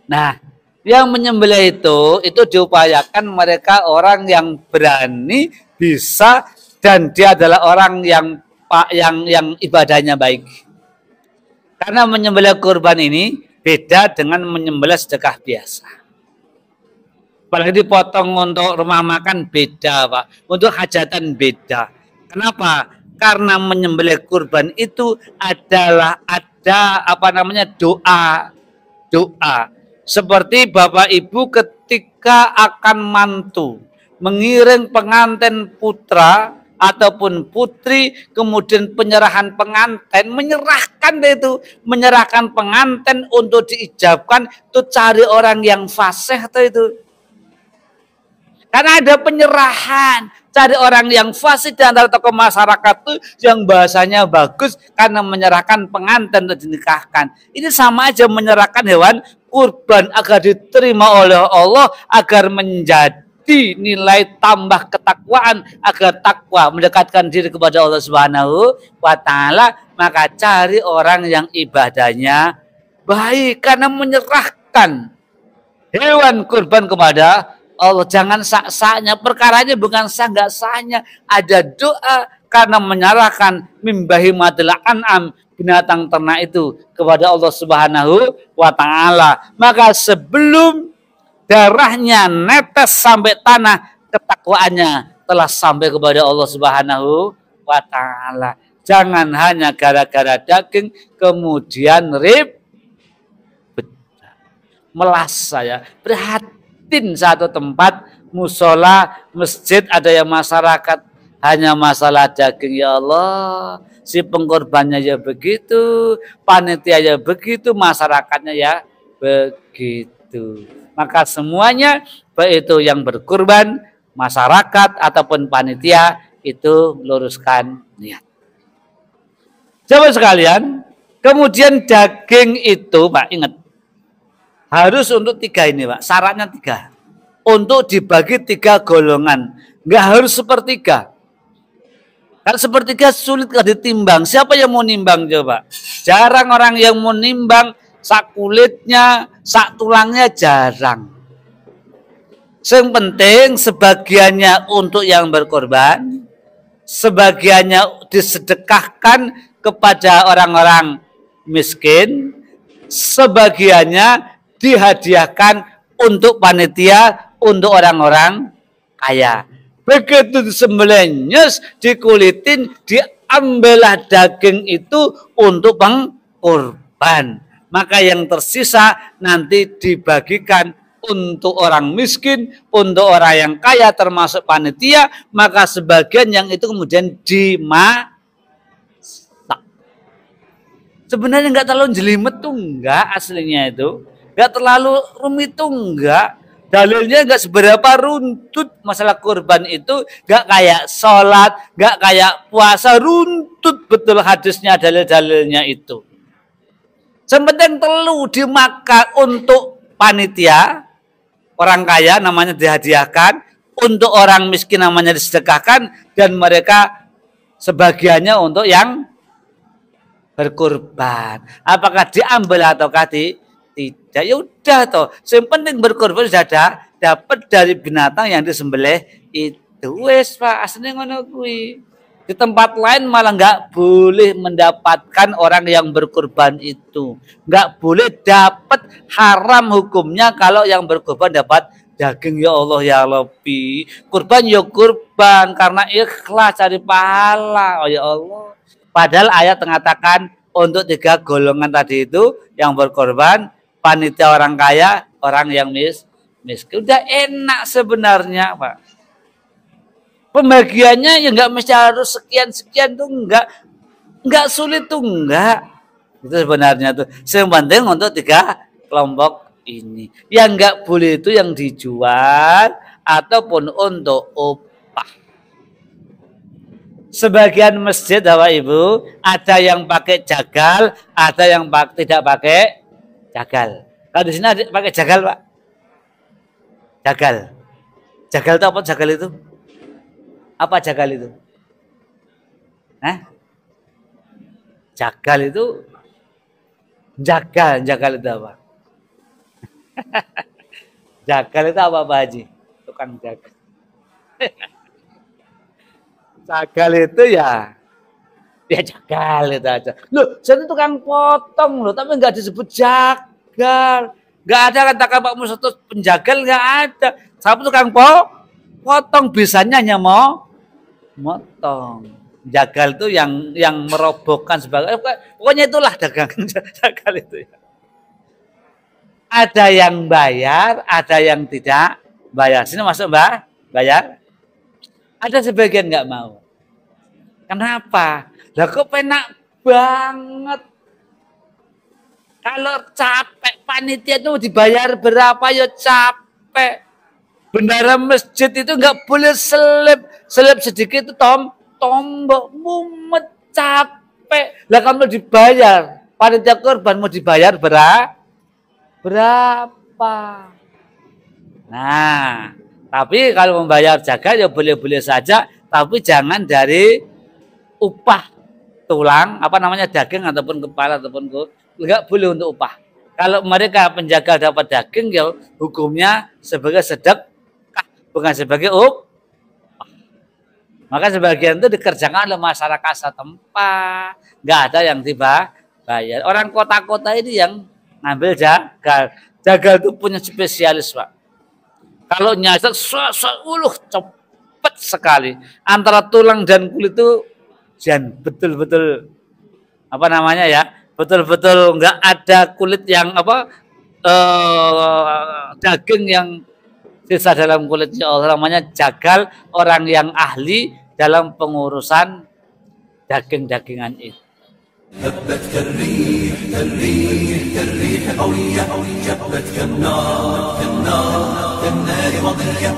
Nah, yang menyembelih itu diupayakan mereka orang yang berani, bisa, dan dia adalah orang yang ibadahnya baik. Karena menyembelih kurban ini beda dengan menyembelih sedekah biasa. Apalagi dipotong untuk rumah makan beda, Pak. Untuk hajatan beda. Kenapa? Karena menyembelih kurban itu adalah ada doa. Seperti Bapak Ibu ketika akan mantu mengiring pengantin putra ataupun putri, kemudian penyerahan pengantin, menyerahkan pengantin untuk diijabkan, itu cari orang yang fasih itu. Karena ada penyerahan, cari orang yang fasih di antara tokoh masyarakat itu yang bahasanya bagus karena menyerahkan pengantin untuk dinikahkan. Ini sama aja menyerahkan hewan kurban agar diterima oleh Allah, agar menjadi nilai tambah ketakwaan, agar takwa mendekatkan diri kepada Allah Subhanahu wa taala. Maka cari orang yang ibadahnya baik karena menyerahkan hewan kurban kepada Allah. Jangan sak-saknya, perkaranya bukan sah nggak sahnya, ada doa karena menyerahkan mimbahimatil an'am, binatang ternak itu kepada Allah Subhanahu wa taala. Maka sebelum darahnya netes sampai tanah, ketakwaannya telah sampai kepada Allah Subhanahu wa taala. Jangan hanya gara-gara daging kemudian melas saya. Prihatin satu tempat musola, masjid, ada yang masyarakat hanya masalah daging. Ya Allah, si pengkorbannya ya begitu, panitia ya begitu, masyarakatnya ya begitu. Maka semuanya, baik itu yang berkurban, masyarakat ataupun panitia, itu luruskan niat. Coba sekalian, kemudian daging itu, Pak, ingat, harus untuk 3 ini, Pak. Syaratnya 3. Untuk dibagi 3 golongan. Nggak harus sepertiga. Karena sepertiga sulit kalau ditimbang. Siapa yang mau nimbang coba? Jarang orang yang mau nimbang. Sak kulitnya, sak tulangnya jarang. Yang penting sebagiannya untuk yang berkorban. Sebagiannya disedekahkan kepada orang-orang miskin. Sebagiannya dihadiahkan untuk panitia, untuk orang-orang kaya. Begitu disembelihnya, dikulitin, diambillah daging itu untuk pengkorban. Maka yang tersisa nanti dibagikan untuk orang miskin, untuk orang yang kaya termasuk panitia. Maka sebagian yang itu kemudian dimasak. Sebenarnya nggak terlalu jelimet tuh, enggak aslinya itu. Nggak terlalu rumit tuh, enggak. Dalilnya nggak seberapa runtut. Masalah kurban itu nggak kayak sholat, nggak kayak puasa, runtut betul hadisnya, dalil-dalilnya itu. Sepenting telu dimakan untuk panitia, orang kaya namanya dihadiahkan, untuk orang miskin namanya disedekahkan, dan mereka sebagiannya untuk yang berkorban. Apakah diambil ataukah tidak? Ya udah toh. Yang penting berkorban sudah ada, dapat dari binatang yang disembelih itu. Wes Pak, aslinya ngono kuwi. Di tempat lain malah nggak boleh mendapatkan orang yang berkorban itu. Nggak boleh dapat, haram hukumnya kalau yang berkorban dapat daging. Ya Allah ya Rabbi. Kurban ya kurban karena ikhlas cari pahala. Oh ya Allah. Padahal ayat mengatakan untuk 3 golongan tadi itu yang berkorban, panitia orang kaya, orang yang miskin. Udah enak sebenarnya, Pak. Pembagiannya ya nggak mesti harus sekian-sekian tuh, nggak sulit tuh, nggak. Itu sebenarnya tuh. Yang penting untuk 3 kelompok ini. Yang nggak boleh itu yang dijual ataupun untuk upah. Sebagian masjid, Bapak Ibu, ada yang pakai jagal, ada yang tidak pakai jagal. Kalau di sini ada pakai jagal, Pak. Jagal. Jagal itu apa jagal itu? Apa jagal itu? Jagal itu jagal itu apa? Jagal itu apa Pak Haji? Tukang jagal. Jagal itu ya jagal itu aja. Loh, saya tukang potong loh, tapi nggak disebut jagal. Nggak ada katakan Pak Mustafa penjagal, nggak ada. Saya tukang potong, bisanya hanya mau motong. Jagal itu yang merobohkan sebagai, pokoknya itulah dagangan jagal itu ya. Ada yang bayar, ada yang tidak bayar. Sini masuk Mbak, bayar. Ada sebagian nggak mau. Kenapa? Lah kok penak banget. Kalau capek panitia itu dibayar berapa ya capek. Bendara masjid itu nggak boleh selip sedikit itu tombok mumet capek. Lah kalau dibayar panitia korban mau dibayar berapa? Nah, tapi kalau membayar jaga ya boleh-boleh saja, tapi jangan dari upah tulang, apa namanya daging ataupun kepala ataupun enggak boleh untuk upah. Kalau mereka penjaga dapat daging ya hukumnya sebagai sedekah, bukan sebagai upah. Maka sebagian itu dikerjakan oleh masyarakat setempat, nggak ada yang dibayar. Orang kota-kota ini yang ngambil jagal. Jagal itu punya spesialis Pak. Kalau nyasar, cepet sekali. Antara tulang dan kulit itu jangan betul-betul apa namanya ya, betul-betul nggak ada kulit yang apa daging yang sisa dalam kulitnya. Orang namanya jagal, orang yang ahli dalam pengurusan daging-dagingan itu. هبت كالريح قوية جبت كالنار كالنار مضية